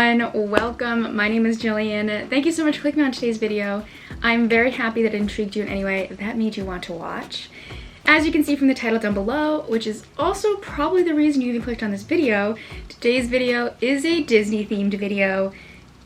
everyone, welcome. My name is Jillian. Thank you so much for clicking on today's video. I'm very happy that it intrigued you in any way that made you want to watch. As you can see from the title down below, which is also probably the reason you even clicked on this video, today's video is a Disney themed video.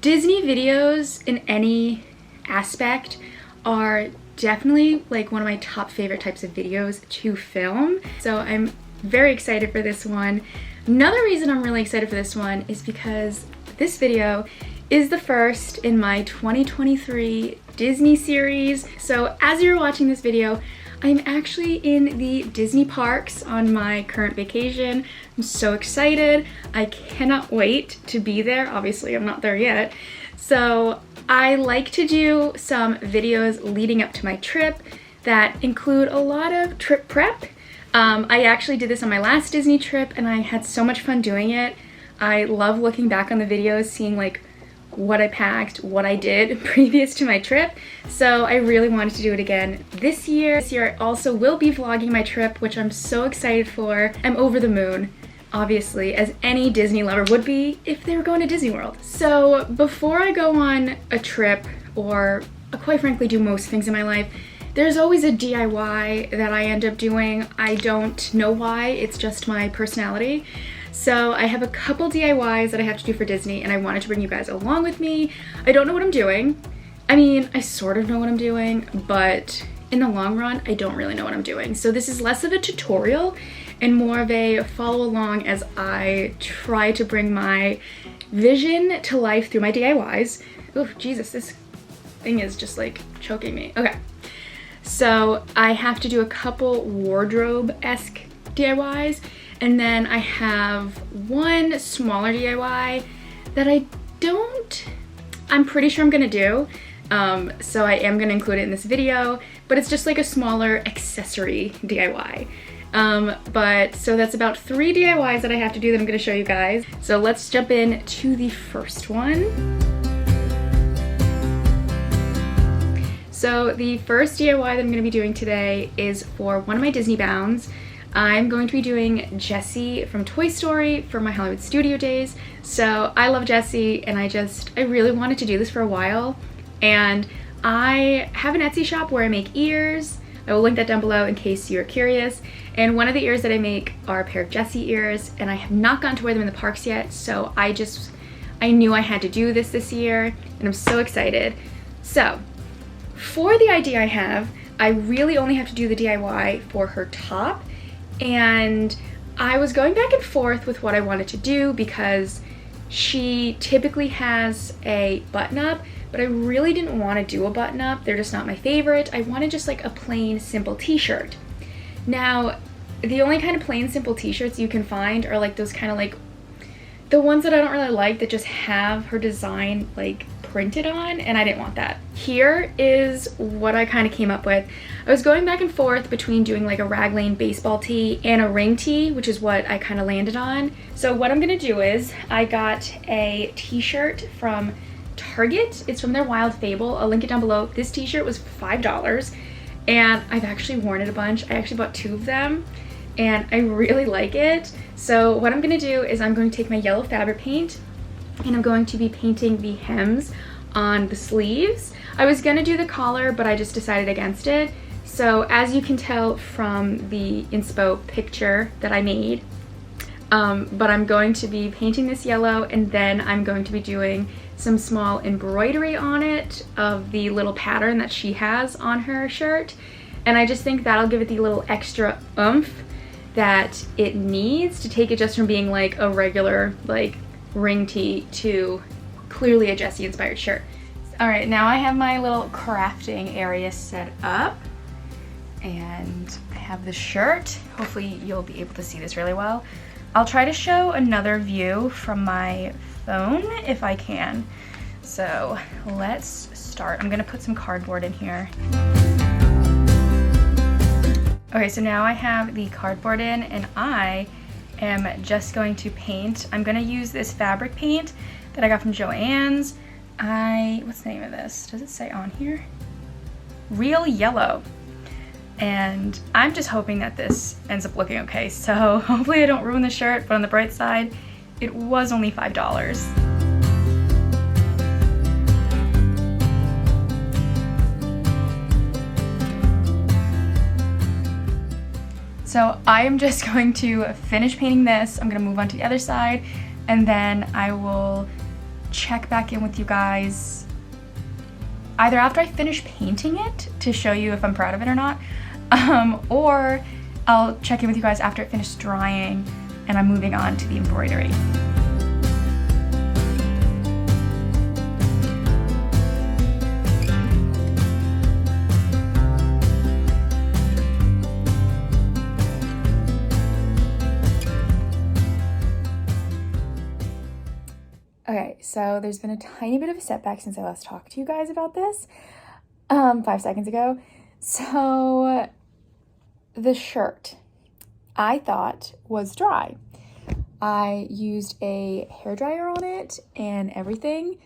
Disney videos in any aspect are definitely like one of my top favorite types of videos to film. So I'm very excited for this one. Another reason I'm really excited for this one is because this video is the first in my 2023 Disney series. So as you're watching this video, I'm actually in the Disney parks on my current vacation. I'm so excited. I cannot wait to be there. Obviously, I'm not there yet. So I like to do some videos leading up to my trip that include a lot of trip prep. I actually did this on my last Disney trip and I had so much fun doing it. I love looking back on the videos, seeing like what I packed, what I did previous to my trip. So I really wanted to do it again this year. This year I also will be vlogging my trip, which I'm so excited for. I'm over the moon, obviously, as any Disney lover would be if they were going to Disney World. So before I go on a trip, or quite frankly do most things in my life, there's always a DIY that I end up doing. I don't know why, it's just my personality. So I have a couple DIYs that I have to do for Disney and I wanted to bring you guys along with me. I don't know what I'm doing. I mean, I sort of know what I'm doing, but in the long run, I don't really know what I'm doing. So this is less of a tutorial and more of a follow along as I try to bring my vision to life through my DIYs. Oh, Jesus, this thing is just like choking me. Okay. So I have to do a couple wardrobe-esque DIYs, and then I have one smaller DIY that I'm pretty sure I'm gonna do. So I am gonna include it in this video, but it's just like a smaller accessory DIY. So that's about 3 DIYs that I have to do that I'm gonna show you guys. So let's jump in to the first one. So the first DIY that I'm going to be doing today is for one of my Disney bounds. I'm going to be doing Jessie from Toy Story for my Hollywood studio days. So I love Jessie and I really wanted to do this for a while. And I have an Etsy shop where I make ears. I will link that down below in case you're curious. And one of the ears that I make are a pair of Jessie ears, and I have not gotten to wear them in the parks yet. So I knew I had to do this year and I'm so excited. So for the idea I have, I really only have to do the DIY for her top, and I was going back and forth with what I wanted to do because she typically has a button-up, but I really didn't want to do a button-up. They're just not my favorite. I wanted just like a plain, simple t-shirt. Now, the only kind of plain, simple t-shirts you can find are like those kind of like, the ones that I don't really like that just have her design like printed on, and I didn't want that. Here is what I kind of came up with. I was going back and forth between doing like a raglan baseball tee and a ring tee, which is what I kind of landed on. So what I'm gonna do is I got a t-shirt from Target. It's from their Wild Fable. I'll link it down below. This t-shirt was $5 and I've actually worn it a bunch. I actually bought 2 of them and I really like it. So what I'm gonna do is I'm going to take my yellow fabric paint and I'm going to be painting the hems on the sleeves. I was gonna do the collar, but I just decided against it. So as you can tell from the inspo picture that I made, but I'm going to be painting this yellow, and then I'm going to be doing some small embroidery on it of the little pattern that she has on her shirt. And I just think that'll give it the little extra oomph that it needs to take it just from being like a regular like ring tee to clearly a Jessie inspired shirt. All right, now I have my little crafting area set up and I have the shirt. Hopefully you'll be able to see this really well. I'll try to show another view from my phone if I can. So let's start. I'm gonna put some cardboard in here. Okay, so now I have the cardboard in and I am just going to paint. I'm gonna use this fabric paint that I got from Joann's. What's the name of this? Does it say on here? Real Yellow. And I'm just hoping that this ends up looking okay. So hopefully I don't ruin the shirt, but on the bright side, it was only $5. So I am just going to finish painting this. I'm gonna move on to the other side, and then I will check back in with you guys either after I finish painting it to show you if I'm proud of it or not, or I'll check in with you guys after it finishes drying and I'm moving on to the embroidery. Okay, so there's been a tiny bit of a setback since I last talked to you guys about this 5 seconds ago. So the shirt I thought was dry. I used a hairdryer on it and everything,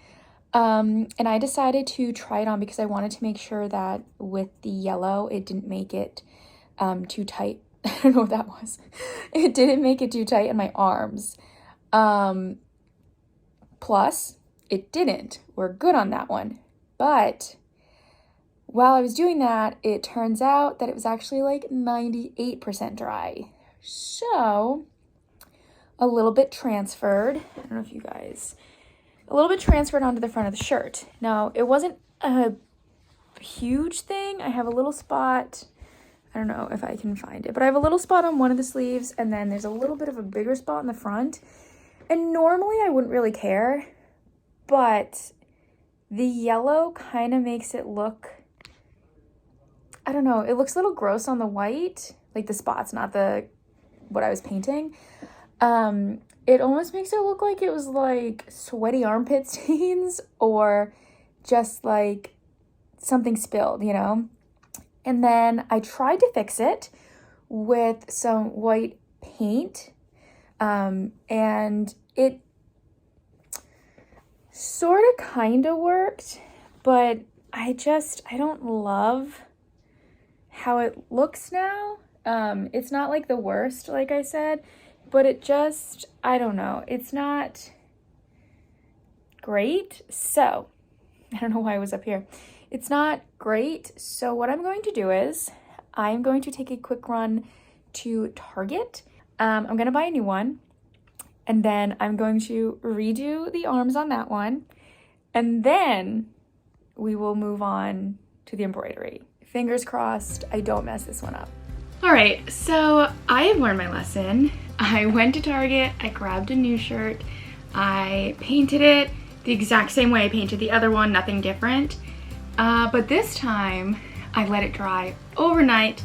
and I decided to try it on because I wanted to make sure that with the yellow it didn't make it too tight. I don't know what that was. It didn't make it too tight in my arms. Plus, it didn't. We're good on that one. But while I was doing that, it turns out that it was actually like 98% dry. So, a little bit transferred. I don't know if you guys... A little bit transferred onto the front of the shirt. Now, it wasn't a huge thing. I have a little spot... I don't know if I can find it, but I have a little spot on one of the sleeves, and then there's a little bit of a bigger spot in the front. And normally I wouldn't really care, but the yellow kind of makes it look, I don't know, it looks a little gross on the white, like the spots, not the what I was painting. It almost makes it look like it was like sweaty armpit stains or just like something spilled, you know? And then I tried to fix it with some white paint. And it sort of kind of worked, but I don't love how it looks now. It's not like the worst, like I said, but it just, I don't know. It's not great. So I don't know why I was up here. It's not great. So what I'm going to do is I'm going to take a quick run to Target. I'm going to buy a new one, and then I'm going to redo the arms on that one, and then we will move on to the embroidery. Fingers crossed I don't mess this one up. All right, so I have learned my lesson. I went to Target, I grabbed a new shirt, I painted it the exact same way I painted the other one, nothing different, but this time I let it dry overnight.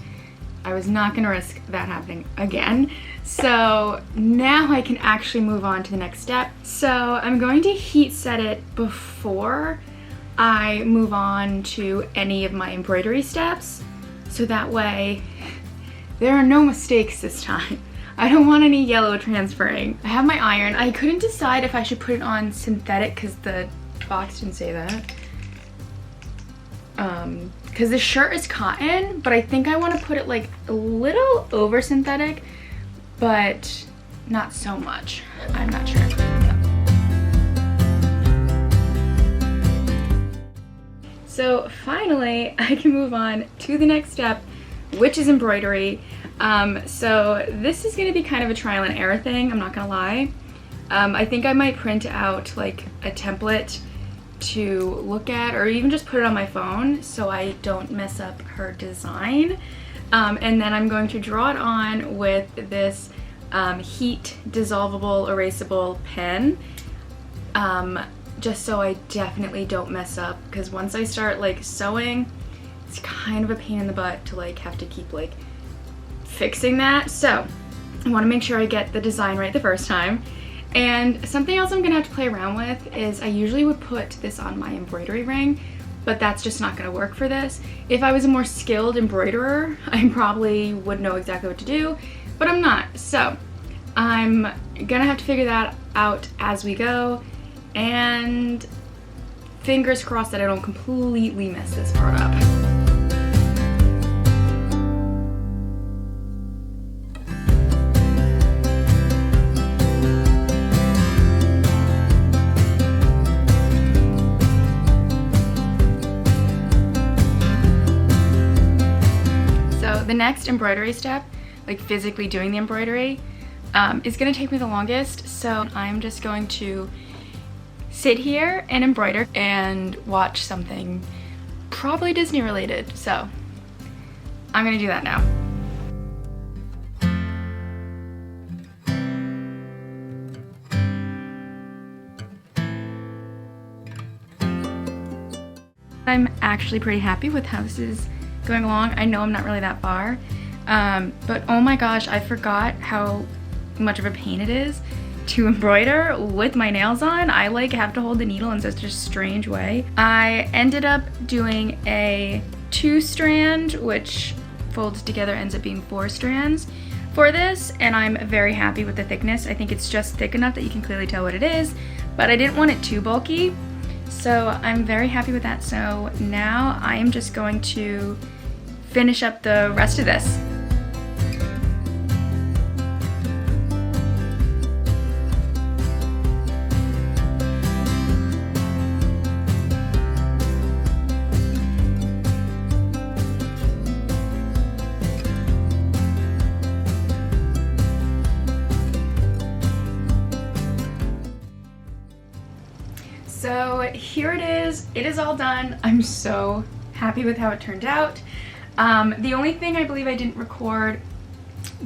I was not gonna risk that happening again. So now I can actually move on to the next step. So I'm going to heat set it before I move on to any of my embroidery steps. So that way there are no mistakes this time. I don't want any yellow transferring. I have my iron. I couldn't decide if I should put it on synthetic because the box didn't say that. Because the shirt is cotton, but I think I want to put it like a little over synthetic, but not so much. I'm not sure. So finally, I can move on to the next step, which is embroidery. So this is going to be kind of a trial and error thing, I'm not gonna lie. I think I might print out like a template to look at, or even just put it on my phone so I don't mess up her design. And then I'm going to draw it on with this heat dissolvable erasable pen, just so I definitely don't mess up, because once I start like sewing, it's kind of a pain in the butt to like have to keep like fixing that. So I want to make sure I get the design right the first time. And something else I'm gonna have to play around with is I usually would put this on my embroidery ring, but that's just not gonna work for this. If I was a more skilled embroiderer, I probably would know exactly what to do, but I'm not. So I'm gonna have to figure that out as we go, and fingers crossed that I don't completely mess this part up. The next embroidery step like physically doing the embroidery, is gonna take me the longest. So I'm just going to sit here and embroider and watch something probably Disney related. So I'm gonna do that now. I'm actually pretty happy with how this is going along. I know I'm not really that far, but oh my gosh, I forgot how much of a pain it is to embroider with my nails on. I like have to hold the needle in such a strange way. I ended up doing a 2-strand, which folds together ends up being 4 strands for this, and I'm very happy with the thickness. I think it's just thick enough that you can clearly tell what it is, but I didn't want it too bulky. So I'm very happy with that. So now I am just going to finish up the rest of this. So here it is all done. I'm so happy with how it turned out. The only thing I believe I didn't record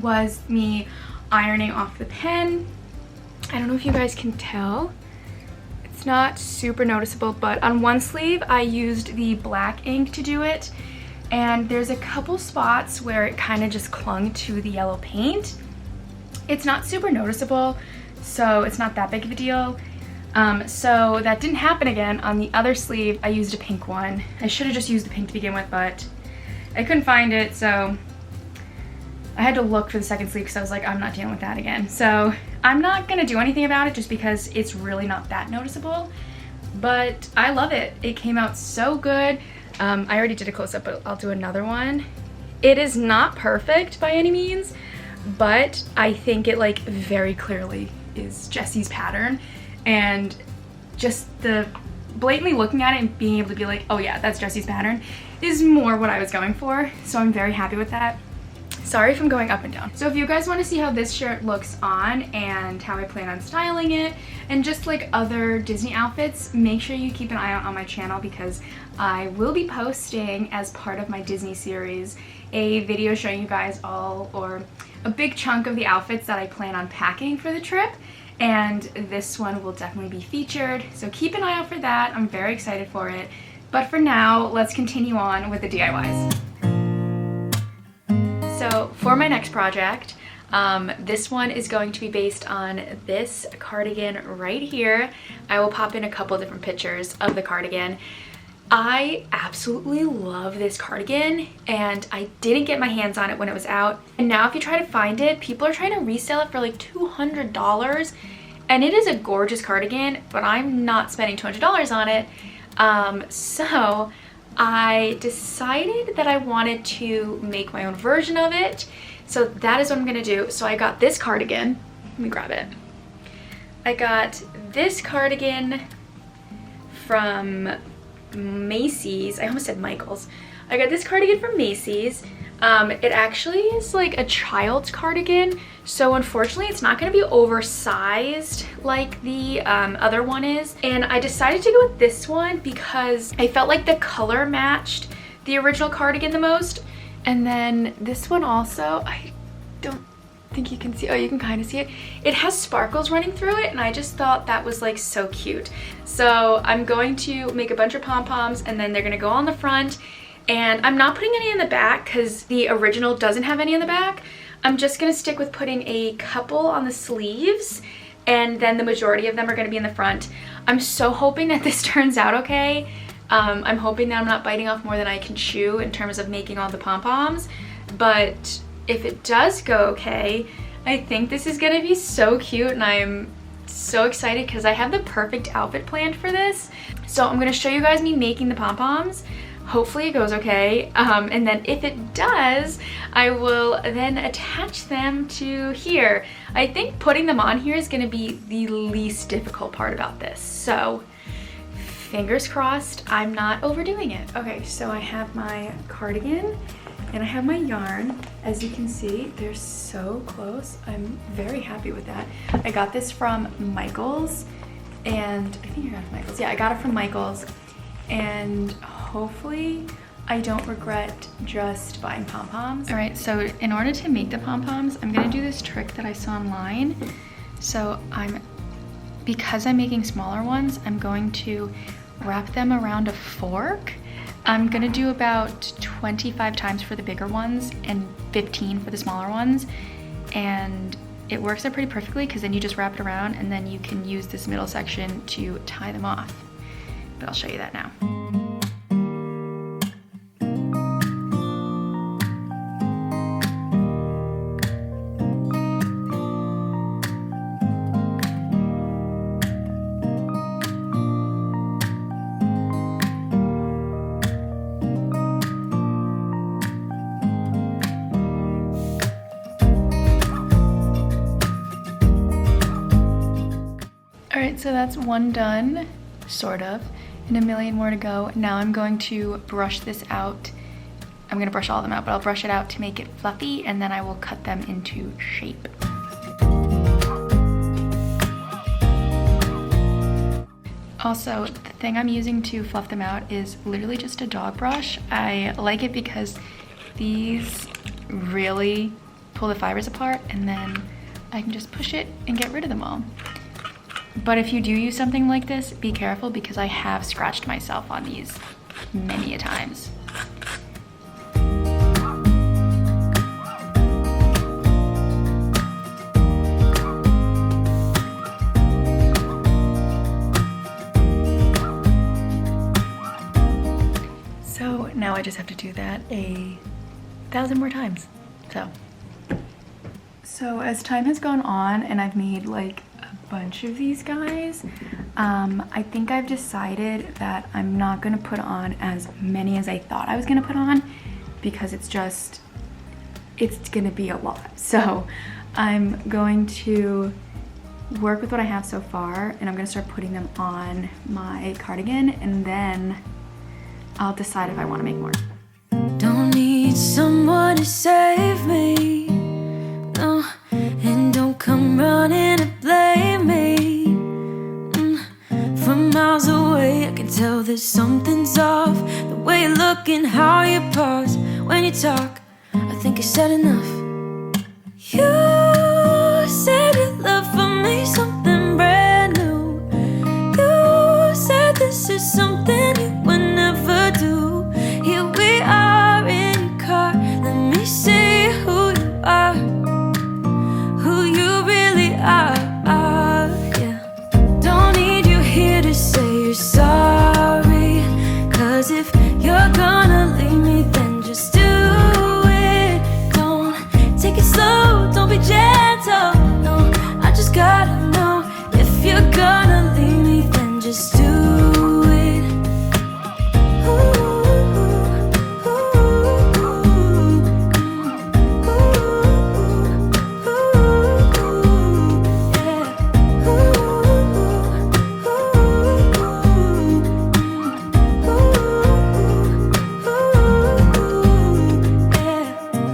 was me ironing off the pen. I don't know if you guys can tell. It's not super noticeable, but on one sleeve I used the black ink to do it, and there's a couple spots where it kind of just clung to the yellow paint. It's not super noticeable, so it's not that big of a deal. So that didn't happen again. On the other sleeve, I used a pink one. I should have just used the pink to begin with, but I couldn't find it, so I had to look for the second sleeve because I was like, I'm not dealing with that again. So I'm not gonna do anything about it just because it's really not that noticeable, but I love it. It came out so good. I already did a close-up, but I'll do another one. It is not perfect by any means, but I think it like very clearly is Jessie's pattern. And just the blatantly looking at it and being able to be like, oh yeah, that's Jessie's pattern is more what I was going for. So I'm very happy with that. Sorry if I'm going up and down. So if you guys want to see how this shirt looks on and how I plan on styling it and just like other Disney outfits, make sure you keep an eye out on my channel because I will be posting as part of my Disney series a video showing you guys all or a big chunk of the outfits that I plan on packing for the trip. And this one will definitely be featured, so keep an eye out for that. I'm very excited for it. But for now, let's continue on with the DIYs. So for my next project, this one is going to be based on this cardigan right here. I will pop in a couple different pictures of the cardigan. I absolutely love this cardigan, and I didn't get my hands on it when it was out. And now if you try to find it, people are trying to resell it for like $200. And it is a gorgeous cardigan, but I'm not spending $200 on it. So I decided that I wanted to make my own version of it. So that is what I'm gonna do. So I got this cardigan. Let me grab it. I got this cardigan from Macy's. I almost said Michael's. I got this cardigan from Macy's. It actually is like a child's cardigan, so unfortunately it's not going to be oversized like the other one is. And I decided to go with this one because I felt like the color matched the original cardigan the most. And then this one also, I don't think you can see, oh, you can kind of see it. It has sparkles running through it, and I just thought that was like so cute. So I'm going to make a bunch of pom-poms, and then they're gonna go on the front, and I'm not putting any in the back because the original doesn't have any in the back. I'm just gonna stick with putting a couple on the sleeves, and then the majority of them are gonna be in the front. I'm so hoping that this turns out okay. I'm hoping that I'm not biting off more than I can chew in terms of making all the pom-poms, but if it does go okay, I think this is gonna be so cute, and I'm so excited because I have the perfect outfit planned for this. So I'm gonna show you guys me making the pom-poms. Hopefully it goes okay, and then if it does, I will then attach them to here. I think putting them on here is gonna be the least difficult part about this, so fingers crossed I'm not overdoing it. Okay, so I have my cardigan and I have my yarn. As you can see, they're so close. I'm very happy with that. I got this from Michael's, and I think I got it from Michael's. Yeah, I got it from Michael's, and hopefully I don't regret just buying pom-poms. All right, so in order to make the pom-poms, I'm gonna do this trick that I saw online. So because I'm making smaller ones, I'm going to wrap them around a fork. I'm gonna do about 25 times for the bigger ones and 15 for the smaller ones. And it works out pretty perfectly because then you just wrap it around and then you can use this middle section to tie them off. But I'll show you that now. Alright, so that's one done, sort of, and a million more to go. Now I'm going to brush this out. I'm going to brush all of them out, but I'll brush it out to make it fluffy, and then I will cut them into shape. Also, the thing I'm using to fluff them out is literally just a dog brush. I like it because these really pull the fibers apart, and then I can just push it and get rid of them all. But if you do use something like this, be careful because I have scratched myself on these many a times. So now I just have to do that 1,000 more times. So as time has gone on and I've made like bunch of these guys, I think I've decided that I'm not gonna put on as many as I thought I was gonna put on because it's gonna be a lot. So I'm going to work with what I have so far, and I'm gonna start putting them on my cardigan, and then I'll decide if I want to make more. Don't need someone to save me, no, and don't come running to blame me. From miles away I can tell that something's off. The way you look and how you pause when you talk, I think you said enough. You said your love for me something brand new. You said this is something you would never do. Here we are in your car, let me see who you are, who you really are, yeah. Don't need you here to say you're sorry, 'cause if you're gonna leave me then just do it. Don't take it slow, don't be gentle, no, I just gotta know. If you're gonna leave me then just do it.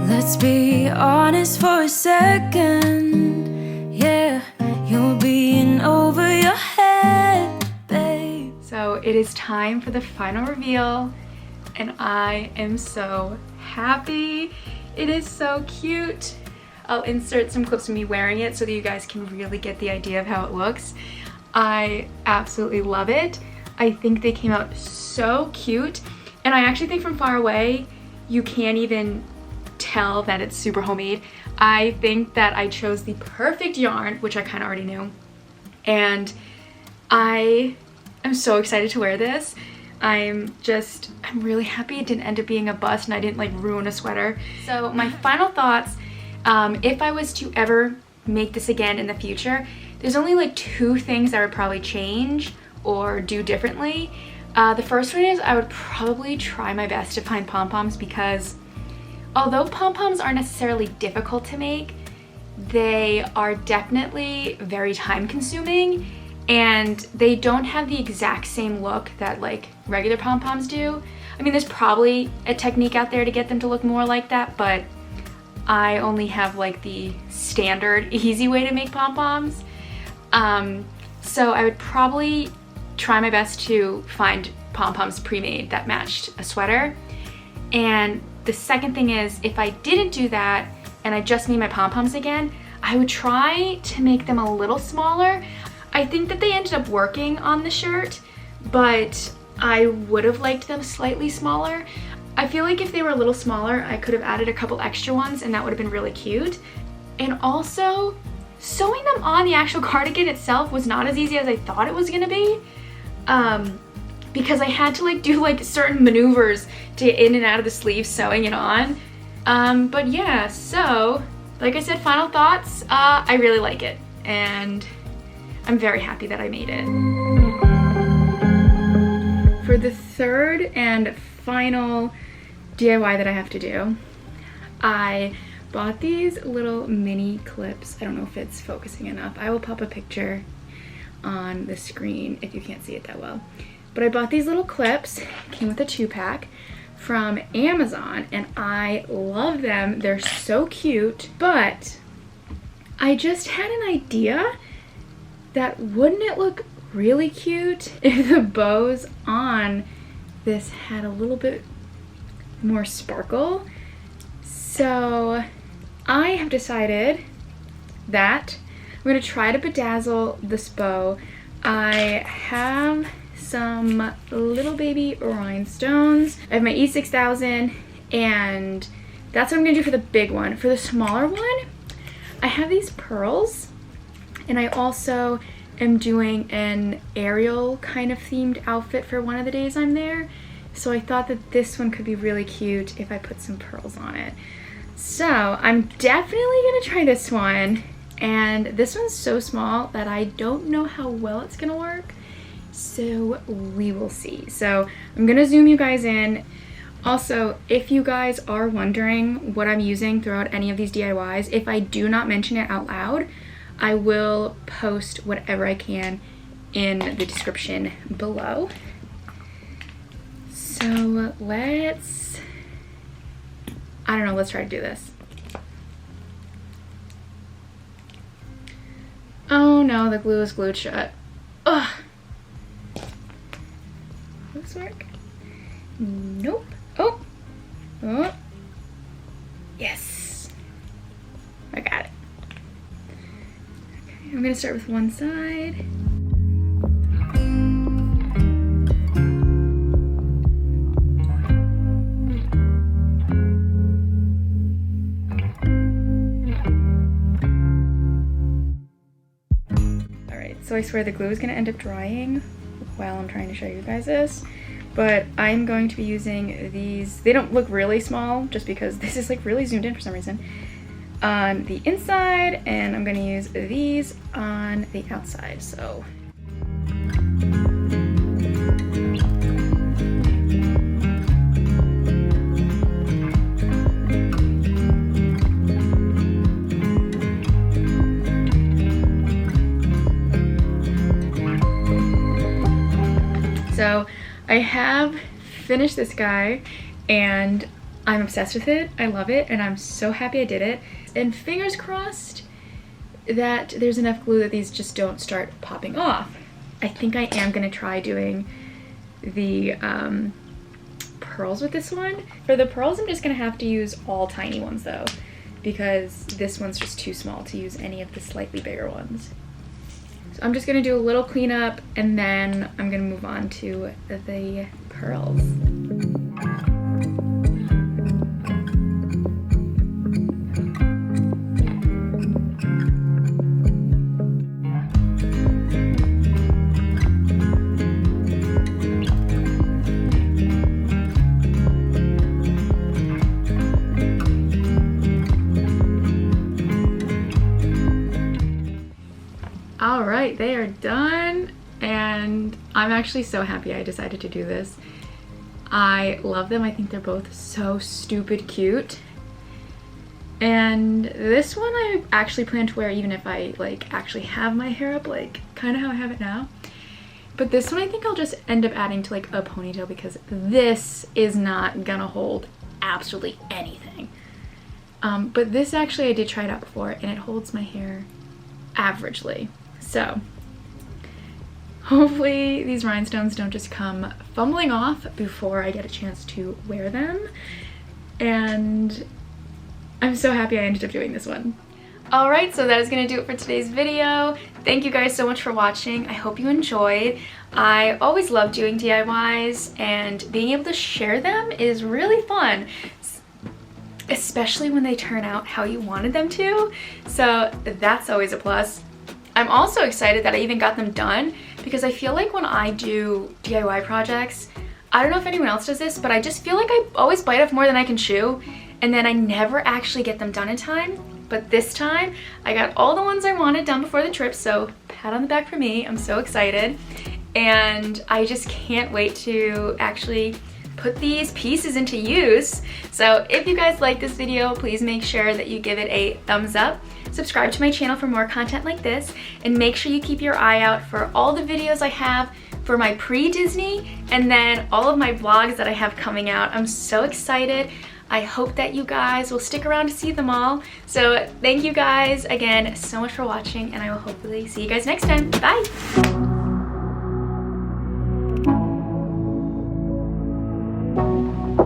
Let's be honest for a second, yeah, you're being over your head, babe. So it is time for the final reveal, and I am so happy. It is so cute. I'll insert some clips of me wearing it so that you guys can really get the idea of how it looks. I absolutely love it. I think they came out so cute, and I actually think from far away you can't even tell that it's super homemade. I think that I chose the perfect yarn, which I kind of already knew, and I am so excited to wear this. I'm really happy it didn't end up being a bust and I didn't like ruin a sweater. So my final thoughts, if I was to ever make this again in the future, there's only like 2 things I would probably change or do differently. The first one is I would probably try my best to find pom-poms, because although pom-poms aren't necessarily difficult to make, they are definitely very time consuming, and they don't have the exact same look that like regular pom-poms do. I mean, there's probably a technique out there to get them to look more like that, but I only have like the standard easy way to make pom-poms. So I would probably try my best to find pom-poms pre-made that matched a sweater. And the second thing is, if I didn't do that and I just made my pom-poms again, I would try to make them a little smaller. I think that they ended up working on the shirt, but I would have liked them slightly smaller. I feel like if they were a little smaller, I could have added a couple extra ones and that would have been really cute. And also, sewing them on the actual cardigan itself was not as easy as I thought it was gonna be. Because I had to like do like certain maneuvers to get in and out of the sleeves sewing it on. But yeah, so like I said, final thoughts, I really like it and I'm very happy that I made it. For the third and final DIY that I have to do, I bought these little mini clips. I don't know if it's focusing enough. I will pop a picture on the screen if you can't see it that well. But I bought these little clips, came with a 2-pack from Amazon, and I love them. They're so cute, but I just had an idea that wouldn't it look really cute if the bows on this had a little bit more sparkle. So I have decided that I'm gonna try to bedazzle this bow. I have some little baby rhinestones. I have my E6000 and that's what I'm gonna do for the big one. For the smaller one, I have these pearls and I also am doing an Ariel kind of themed outfit for one of the days I'm there. So I thought that this one could be really cute if I put some pearls on it. So I'm definitely gonna try this one. And this one's so small that I don't know how well it's gonna work. So we will see. So I'm gonna zoom you guys in. Also, if you guys are wondering what I'm using throughout any of these DIYs, if I do not mention it out loud, I will post whatever I can in the description below. So let's try to do this. Oh no, the glue is glued shut. Ugh. Will this work? Nope. Oh. Oh. Yes. I got it. Okay, I'm gonna start with one side. So I swear the glue is gonna end up drying while I'm trying to show you guys this, but I'm going to be using these. They don't look really small just because this is like really zoomed in for some reason on the inside, and I'm gonna use these on the outside. So I have finished this guy and I'm obsessed with it. I love it and I'm so happy I did it. And fingers crossed that there's enough glue that these just don't start popping off. I think I am gonna try doing the pearls with this one. For the pearls, I'm just gonna have to use all tiny ones though, because this one's just too small to use any of the slightly bigger ones. So I'm just gonna do a little cleanup and then I'm gonna move on to the pearls. All right, they are done and I'm actually so happy I decided to do this. I love them. I think they're both so stupid cute. And this one I actually plan to wear even if I like actually have my hair up, like kind of how I have it now. But this one I think I'll just end up adding to like a ponytail because this is not gonna hold absolutely anything. But this actually I did try it out before and it holds my hair averagely. So hopefully these rhinestones don't just come fumbling off before I get a chance to wear them. And I'm so happy I ended up doing this one. Alright, so that is going to do it for today's video. Thank you guys so much for watching. I hope you enjoyed. I always love doing DIYs, and being able to share them is really fun, especially when they turn out how you wanted them to. So that's always a plus. I'm also excited that I even got them done, because I feel like when I do DIY projects, I don't know if anyone else does this, but I just feel like I always bite off more than I can chew, and then I never actually get them done in time. But this time, I got all the ones I wanted done before the trip, so pat on the back for me. I'm so excited. And I just can't wait to actually put these pieces into use. So if you guys like this video, please make sure that you give it a thumbs up. Subscribe to my channel for more content like this, and make sure you keep your eye out for all the videos I have for my pre-Disney and then all of my vlogs that I have coming out. I'm so excited. I hope that you guys will stick around to see them all. So thank you guys again so much for watching, and I will hopefully see you guys next time. Bye!